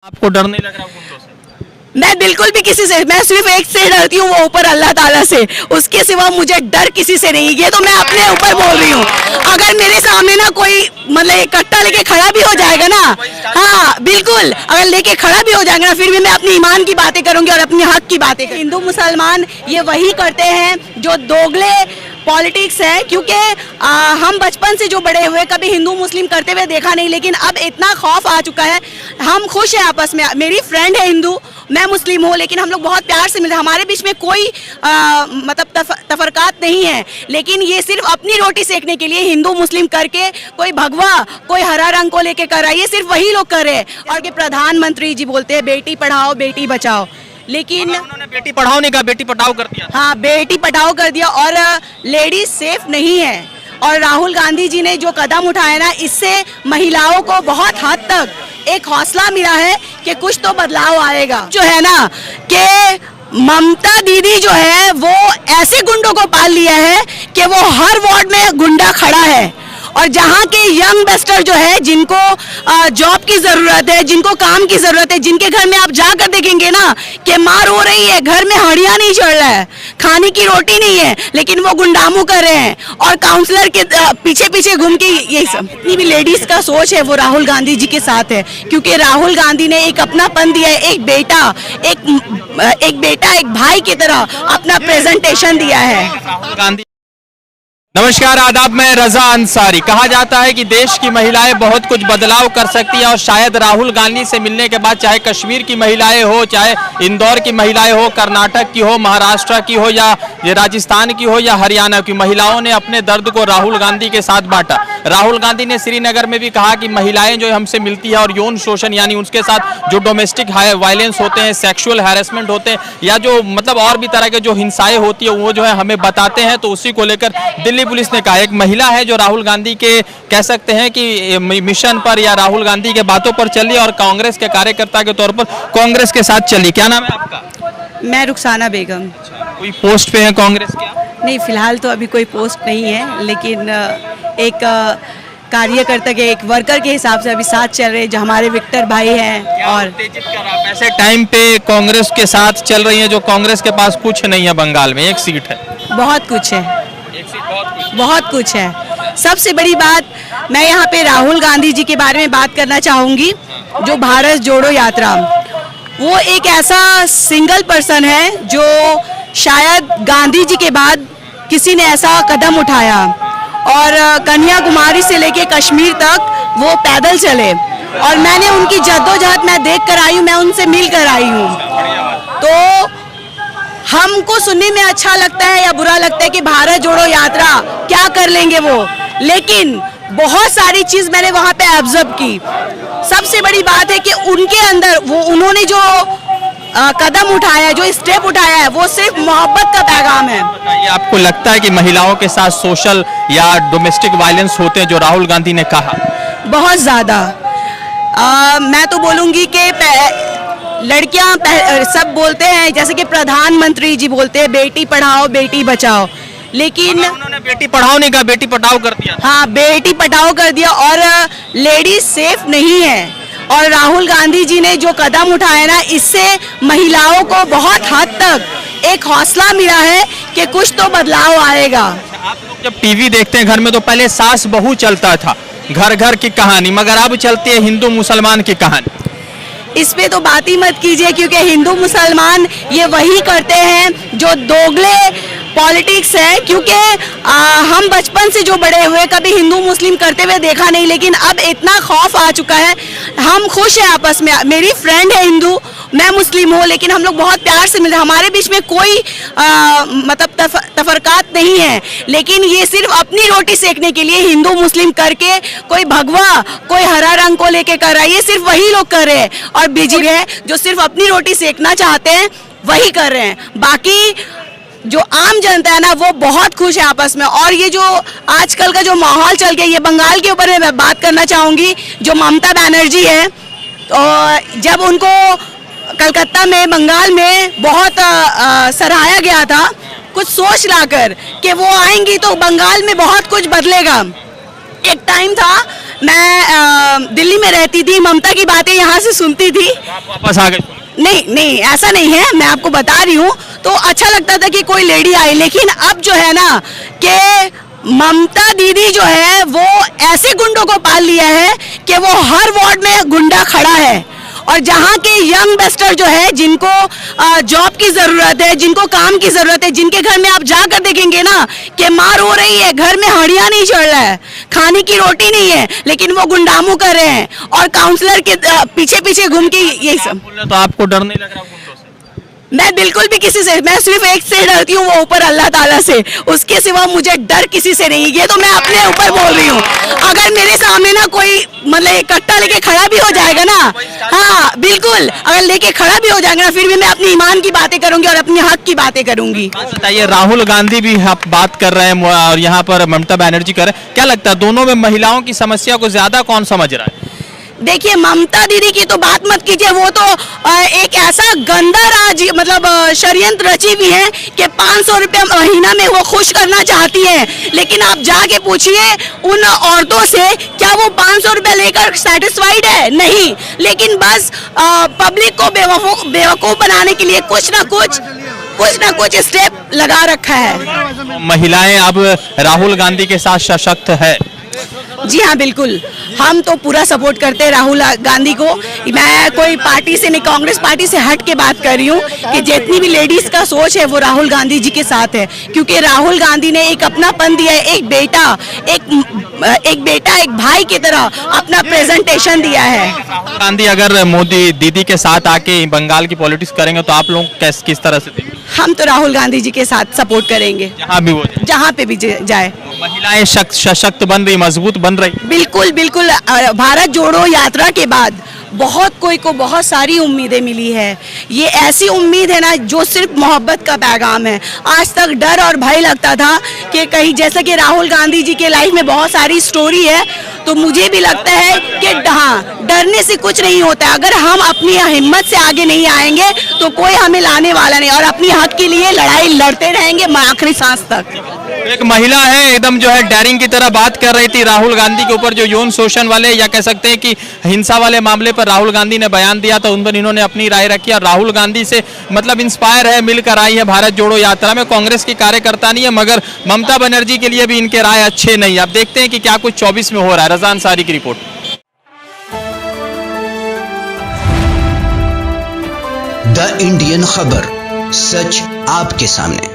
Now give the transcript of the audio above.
आपको डर नहीं लग रहा गुंडों से? मैं बिल्कुल भी किसी से, मैं सिर्फ एक से डरती हूँ, वो ऊपर अल्लाह ताला से। उसके सिवा मुझे डर किसी से नहीं। ये तो मैं अपने ऊपर बोल रही हूँ। अगर मेरे सामने ना कोई मतलब एक कट्टा लेके खड़ा भी हो जाएगा ना, हाँ बिल्कुल, अगर लेके खड़ा भी हो जाएगा ना, फिर भी मैं अपनी ईमान की बातें करूंगी और अपने हक की बातें करूंगी। हिंदू मुसलमान ये वही करते हैं जो दोगले पॉलिटिक्स है, क्योंकि हम बचपन से जो बड़े हुए कभी हिंदू मुस्लिम करते हुए देखा नहीं, लेकिन अब इतना खौफ आ चुका है। हम खुश हैं आपस में। मेरी फ्रेंड है हिंदू, मैं मुस्लिम हूँ, लेकिन हम लोग बहुत प्यार से मिलते हैं। हमारे बीच में कोई मतलब तफरकात नहीं है, लेकिन ये सिर्फ अपनी रोटी सेकने के लिए हिंदू मुस्लिम करके कोई भगवा, कोई हरा रंग को लेके कर रहा है। ये सिर्फ वही लोग कर रहे हैं। और कि प्रधानमंत्री जी बोलते हैं बेटी पढ़ाओ बेटी बचाओ, लेकिन उन्होंने बेटी पढ़ाओ नहीं कहा, बेटी पढ़ाओ कर दिया। हाँ, बेटी पढ़ाओ कर दिया। और लेडीज सेफ नहीं है। और राहुल गांधी जी ने जो कदम उठाया ना, इससे महिलाओं को बहुत हद तक एक हौसला मिला है कि कुछ तो बदलाव आएगा। जो है ना कि ममता दीदी जो है वो ऐसे गुंडों को पाल लिया है कि वो हर वार्ड में गुंडा खड़ा है। और जहाँ के यंग बेस्टर जो है, जिनको जॉब की जरूरत है, जिनको काम की जरूरत है, जिनके घर में आप जाकर देखेंगे ना कि मार हो रही है, घर में हड़िया नहीं चढ़ रहा है, खाने की रोटी नहीं है, लेकिन वो गुंडामू कर रहे हैं और काउंसलर के पीछे पीछे घूम के यही सब। इतनी भी लेडीज का सोच है वो राहुल गांधी जी के साथ है, क्योंकि राहुल गांधी ने एक अपनापन दिया है, एक बेटा एक भाई की तरह अपना प्रेजेंटेशन दिया है। राहुल गांधी। नमस्कार, आदाब, मैं रजा अंसारी। कहा जाता है कि देश की महिलाएं बहुत कुछ बदलाव कर सकती है और शायद राहुल गांधी से मिलने के बाद, चाहे कश्मीर की महिलाएं हो, चाहे इंदौर की महिलाएं हो, कर्नाटक की हो, महाराष्ट्र की हो, या राजस्थान की हो, या हरियाणा की, महिलाओं ने अपने दर्द को राहुल गांधी के साथ बांटा। राहुल गांधी ने श्रीनगर में भी कहा कि महिलाएं जो हमसे मिलती है और यौन शोषण यानी उसके साथ जो डोमेस्टिक वायलेंस होते हैं, सेक्सुअल हैरेसमेंट होते हैं, या जो मतलब और भी तरह के जो हिंसाएं होती है, वो जो है हमें बताते हैं। तो उसी को लेकर दिल्ली पुलिस ने कहा, एक महिला है जो राहुल गांधी के कह सकते हैं कि मिशन पर या राहुल गांधी के बातों पर चली और कांग्रेस के कार्यकर्ता के तौर पर कांग्रेस के साथ चली। क्या नाम है आपका? मैं रुखसाना बेगम। कोई पोस्ट पे है कांग्रेस के? नहीं, फिलहाल तो अभी कोई पोस्ट नहीं है, लेकिन एक कार्यकर्ता के, एक वर्कर के हिसाब से अभी साथ चल रहे हैं, जो हमारे विक्टर भाई हैं। और ऐसे टाइम पे कांग्रेस के साथ चल रही है, जो कांग्रेस के पास कुछ नहीं है, बंगाल में एक सीट है। बहुत कुछ है, एक सीट बहुत कुछ है। सबसे बड़ी बात, मैं यहाँ पे राहुल गांधी जी के बारे में बात करना चाहूँगी। जो भारत जोड़ो यात्रा, वो एक ऐसा सिंगल पर्सन है जो शायद गांधी जी के बाद किसी ने ऐसा कदम उठाया। और कन्याकुमारी से लेके कश्मीर तक वो पैदल चले, और मैंने उनकी जद्दोजहद मैं देख कर आई हूँ, मैं उनसे मिल कर आई हूँ। तो हमको सुनने में अच्छा लगता है या बुरा लगता है कि भारत जोड़ो यात्रा क्या कर लेंगे वो, लेकिन बहुत सारी चीज मैंने वहां पे ऑब्जर्व की। सबसे बड़ी बात है कि उनके अंदर उन्होंने जो कदम उठाया, जो स्टेप उठाया है, वो सिर्फ मोहब्बत का पैगाम है। ये आपको लगता है कि महिलाओं के साथ सोशल या डोमेस्टिक वायलेंस होते हैं, जो राहुल गांधी ने कहा? बहुत ज्यादा। मैं तो बोलूंगी कि लड़कियां सब बोलते हैं, जैसे कि प्रधानमंत्री जी बोलते हैं बेटी पढ़ाओ बेटी बचाओ, लेकिन उन्होंने बेटी पढ़ाओ नहीं कहा, बेटी पढ़ाओ कर दिया। हाँ, बेटी पढ़ाओ कर दिया। और लेडीज सेफ नहीं है। और राहुल गांधी जी ने जो कदम उठाया ना, इससे महिलाओं को बहुत हद तक एक हौसला मिला है कि कुछ तो बदलाव आएगा। आप लोग जब टीवी देखते हैं घर में, तो पहले सास बहू चलता था, घर घर की कहानी, मगर अब चलती है हिंदू मुसलमान की कहानी। इस पे तो बात ही मत कीजिए, क्योंकि हिंदू मुसलमान ये वही करते हैं जो दोगले पॉलिटिक्स है। क्योंकि हम बचपन से जो बड़े हुए कभी हिंदू मुस्लिम करते हुए देखा नहीं, लेकिन अब इतना खौफ आ चुका है। हम खुश हैं आपस में। मेरी फ्रेंड है हिंदू, मैं मुस्लिम हूँ, लेकिन हम लोग बहुत प्यार से मिलते हैं। हमारे बीच में कोई मतलब तफरकात नहीं है, लेकिन ये सिर्फ अपनी रोटी सेकने के लिए हिंदू मुस्लिम करके कोई भगवा, कोई हरा रंग को लेके कर रहा है। ये सिर्फ वही लोग कर रहे हैं। और बीजेपी है जो सिर्फ अपनी रोटी सेकना चाहते हैं, वही कर रहे हैं। बाकी जो आम जनता है ना, वो बहुत खुश है आपस में। और ये जो आजकल का जो माहौल चल गया, ये बंगाल के ऊपर मैं बात करना चाहूँगी। जो ममता बनर्जी है, तो जब उनको कलकत्ता में, बंगाल में बहुत सराहाया गया था, कुछ सोच लाकर कि वो आएंगी तो बंगाल में बहुत कुछ बदलेगा। एक टाइम था मैं दिल्ली में रहती थी, ममता की बातें यहाँ से सुनती थी। आप वापस आ गए? नहीं नहीं, ऐसा नहीं है, मैं आपको बता रही हूँ। तो अच्छा लगता था कि कोई लेडी आई, लेकिन अब जो है ना कि ममता दीदी जो है वो ऐसे गुंडों को पाल लिया है कि वो हर वार्ड में गुंडा खड़ा है। और जहाँ के यंग बेस्टर जो है, जिनको जॉब की जरूरत है, जिनको काम की जरूरत है, जिनके घर में आप जाकर देखेंगे ना कि मार हो रही है, घर में हड़िया नहीं चढ़ रहा है, खाने की रोटी नहीं है, लेकिन वो गुंडामू कर रहे हैं और काउंसलर के पीछे पीछे घूम के यही सब। तो आपको डर नहीं लग रहा गुंडों से? मैं बिल्कुल भी किसी से, मैं सिर्फ एक से डरती हूँ, वो ऊपर अल्लाह ताला से, उसके सिवा मुझे डर किसी से नहीं। ये तो मैं अपने ऊपर बोल रही हूँ। अगर मेरे सामने ना कोई मतलब कट्टा लेके खड़ा भी हो जाएगा ना, हाँ बिल्कुल, अगर लेके खड़ा भी हो जाएगा ना, फिर भी मैं अपनी ईमान की बातें करूंगी और अपने हक की बातें करूंगी। बताइए, राहुल गांधी भी आप बात कर रहे हैं और यहाँ पर ममता बनर्जी कर रहे हैं, क्या लगता है दोनों में महिलाओं की समस्या को ज्यादा कौन समझ रहा है? देखिए, ममता दीदी की तो बात मत कीजिए, वो तो एक ऐसा गंदा राज मतलब षड्यंत्र रची हुई है कि 500 रुपये महीना में वो खुश करना चाहती हैं। लेकिन आप जाके पूछिए उन औरतों से, क्या वो 500 रुपये लेकर सेटिस्फाइड है? नहीं, लेकिन बस पब्लिक को बेवकूफ़ बनाने के लिए कुछ ना कुछ स्टेप लगा रखा है। महिलाएं अब राहुल गांधी के साथ सशक्त है? जी हाँ, बिल्कुल, हम तो पूरा सपोर्ट करते हैं राहुल गांधी को। मैं कोई पार्टी से नहीं, कांग्रेस पार्टी से हट के बात कर रही हूँ कि जितनी भी लेडीज का सोच है वो राहुल गांधी जी के साथ है, क्योंकि राहुल गांधी ने एक अपनापन दिया है, एक बेटा एक भाई की तरह अपना प्रेजेंटेशन दिया है। गांधी अगर मोदी दीदी के साथ आके बंगाल की पॉलिटिक्स करेंगे तो आप लोग किस तरह से देखेंगे? हम तो राहुल गांधी जी के साथ सपोर्ट करेंगे, जहाँ पे भी जाए। महिलाएं सशक्त बन रही, मजबूत बन रही। बिल्कुल बिल्कुल, भारत जोड़ो यात्रा के बाद बहुत कोई को बहुत सारी उम्मीदें मिली है। ये ऐसी उम्मीद है ना जो सिर्फ मोहब्बत का पैगाम है। आज तक डर और भय लगता था कि कहीं, जैसा कि राहुल गांधी जी के लाइफ में बहुत सारी स्टोरी है, तो मुझे भी लगता है कि हाँ, डरने से कुछ नहीं होता है। अगर हम अपनी हिम्मत से आगे नहीं आएंगे तो कोई हमें लाने वाला नहीं, और अपनी हक के लिए लड़ाई लड़ते रहेंगे आखिरी सांस तक। एक महिला है, एकदम जो है डेयरिंग की तरह बात कर रही थी राहुल गांधी के ऊपर, जो यौन शोषण वाले या कह सकते हैं कि हिंसा वाले मामले पर राहुल गांधी ने बयान दिया था, उन पर इन्होंने अपनी राय रखी और राहुल गांधी से मतलब इंस्पायर है, मिलकर आई है भारत जोड़ो यात्रा में। कांग्रेस की कार्यकर्ता नहीं है, मगर ममता बनर्जी के लिए भी इनके राय अच्छे नहीं। अब देखते हैं कि क्या कुछ 24 में हो रहा है। रजा अंसारी की रिपोर्ट। द इंडियन खबर, सच आपके सामने।